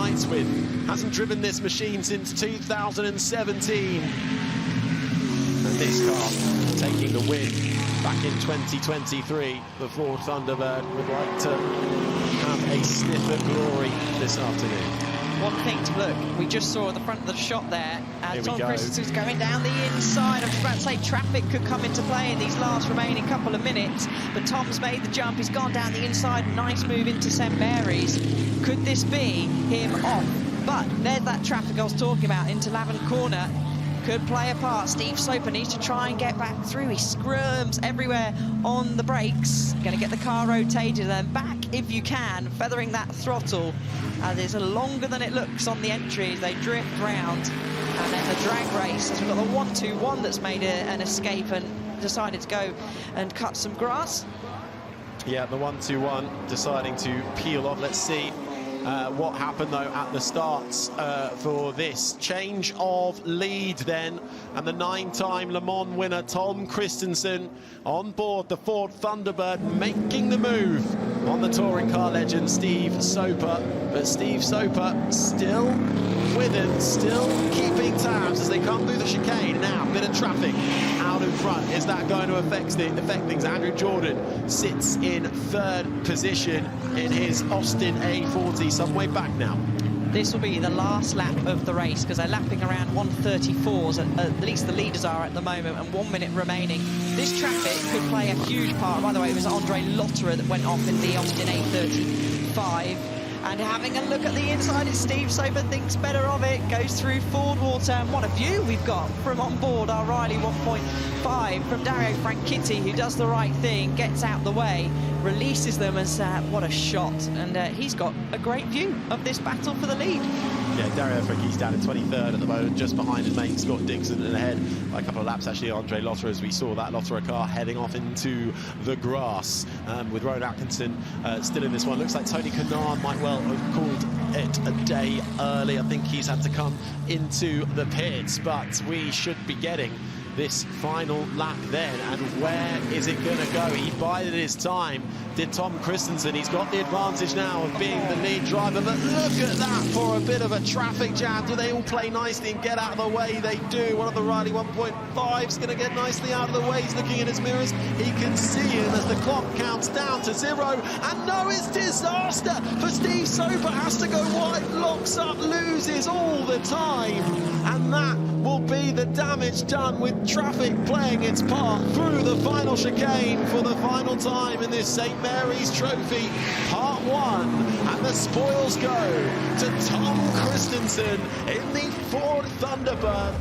fights with. Hasn't driven this machine since 2017. And this car taking the win back in 2023. The Ford Thunderbird would like to have a sniff of glory this afternoon. One thing to look, we just saw at the front of the shot there, Tom go. Christensen's going down the inside. I was about to say traffic could come into play in these last remaining couple of minutes, but Tom's made the jump, he's gone down the inside, nice move into St Mary's. Could this be him off? But there's that traffic I was talking about into Lavant Corner. Could play a part. Steve Soper needs to try and get back through. He squirms everywhere on the brakes. Going to get the car rotated and then back if you can, feathering that throttle. As it's longer than it looks on the entries. They drift round. And then the drag race, as we've got the 1-2-1 that's made an escape and decided to go and cut some grass. Yeah, the 1-2-1 deciding to peel off. Let's see what happened though at the starts for this change of lead then, and the 9-time Le Mans winner Tom Christensen on board the Ford Thunderbird, making the move on the touring car legend Steve Soper. But Steve Soper still with him, still keeping tabs as they come through the chicane. Now, bit of traffic out in front. Is that going to affect things? Andrew Jordan sits in third position in his Austin A40, some way back now. This will be the last lap of the race because they're lapping around 1:34s, at least the leaders are at the moment, and 1 minute remaining. This traffic could play a huge part. By the way, it was Andre Lotterer that went off in the Austin A35. And having a look at the inside, it's Steve Soper thinks better of it, goes through Ford Water, and what a view we've got from on board our Riley 1.5 from Dario Franchitti, who does the right thing, gets out the way, releases them, and what a shot. And he's got a great view of this battle for the lead. Yeah, Dario Franchitti's down in 23rd at the moment, just behind his mate Scott Dixon, and ahead by a couple of laps actually Andre Lotterer, as we saw that Lotterer car heading off into the grass with Rowan Atkinson still in this one. Looks like Tony Kanaan might well have called it a day early. I think he's had to come into the pits, but we should be getting this final lap then. And where is it going to go? He bided his time, did Tom Christensen. He's got the advantage now of being the lead driver, but look at that for a bit of a traffic jam. Do they all play nicely and get out of the way? They do. One of the Riley 1.5's going to get nicely out of the way. He's looking in his mirrors. He can see him as the clock counts down to 0. And no, it's disaster for Steve Soper. Has to go wide, locks up, loses all the time. And that will be the damage done with traffic playing its part through the final chicane for the final time in this St Mary's Trophy Part 1. And the spoils go to Tom Christensen in the Ford Thunderbird.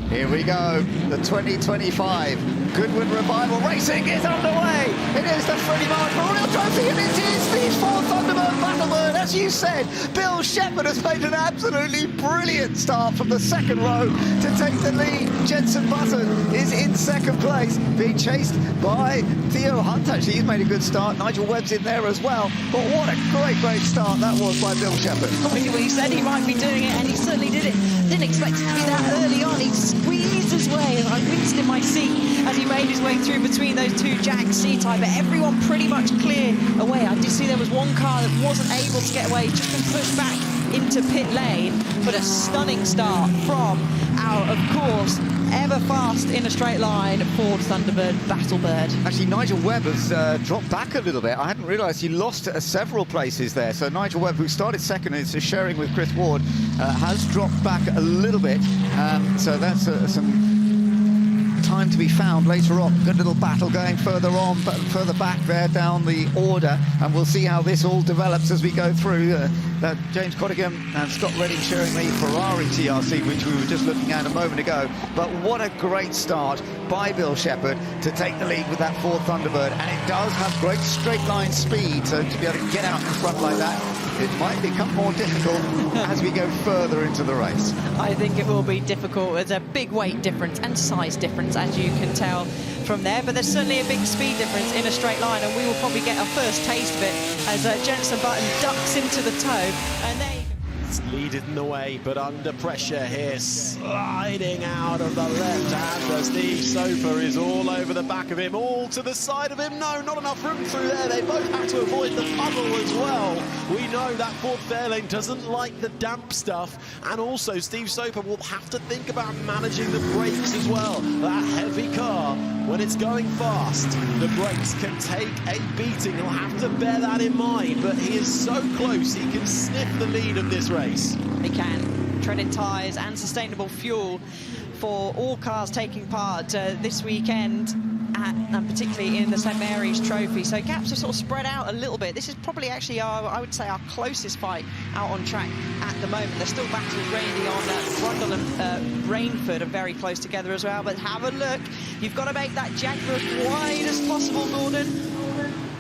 Here we go, the 2025 Goodwood Revival racing is underway. It is the Freddie March Memorial Trophy, and it is the Ford Thunderbird Battlebird. As you said, Bill Shepherd has made an absolutely brilliant start from the second row to take the lead. Jenson Button is in second place, being chased by Theo Hunt. Actually, he's made a good start. Nigel Webb's in there as well. But what a great start that was by Bill Shepherd. Well, he said he might be doing it, and he certainly did it. Didn't expect it to be that early on. He squeezed his way, and I winced in my seat as he made his way through between those two Jag C-Type, but everyone pretty much cleared away. I did see there was one car that wasn't able to get away, just been pushed back into pit lane, but a stunning start from our, of course, ever fast in a straight line Ford Thunderbird Battlebird. Actually, Nigel Webb has dropped back a little bit. I hadn't realised he lost several places there. So Nigel Webb, who started second and is sharing with Chris Ward, has dropped back a little bit. So that's some time to be found later on. Good little battle going further on, but further back there down the order, and we'll see how this all develops as we go through. James Cottingham and Scott Redding sharing the Ferrari TRC, which we were just looking at a moment ago. But what a great start by Bill Shepherd to take the lead with that Ford Thunderbird, and it does have great straight line speed, so to be able to get out in front like that, it might become more difficult as we go further into the race. I think it will be difficult. There's a big weight difference and size difference, as you can tell from there, but there's certainly a big speed difference in a straight line, and we will probably get our first taste of it as Jenson Button ducks into the toe, and there you go. leading the way, but under pressure here, sliding out of the left-hander. Steve Soper is all over the back of him, all to the side of him. No, not enough room through there. They both have to avoid the puddle as well. We know that Ford Fairlane doesn't like the damp stuff, and also Steve Soper will have to think about managing the brakes as well. That heavy car, when it's going fast, the brakes can take a beating. He'll have to bear that in mind, but he is so close, he can sniff the lead of this race. He can. Treaded tyres and sustainable fuel for all cars taking part this weekend, and particularly in the St Mary's Trophy. So gaps are sort of spread out a little bit. This is probably actually I would say, our closest fight out on track at the moment. There's still battles raging on Brundle and Rainford are very close together as well. But have a look. You've got to make that Jaguar as wide as possible, Gordon.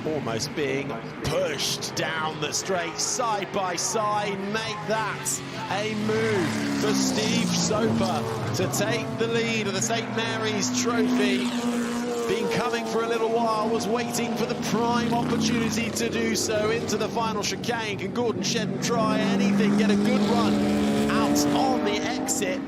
Almost being pushed down the straight, side by side. Make that a move for Steve Soper to take the lead of the St Mary's Trophy. Been coming for a little while, was waiting for the prime opportunity to do so into the final chicane. Can Gordon Shedden try anything, get a good run out on the exit?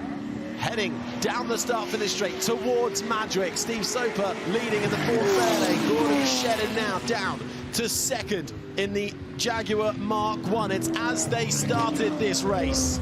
Heading down the start-finish straight towards Madrick. Steve Soper leading in the Ford Fairlane. Gordon Shedden now down to second in the Jaguar Mark 1. It's as they started this race.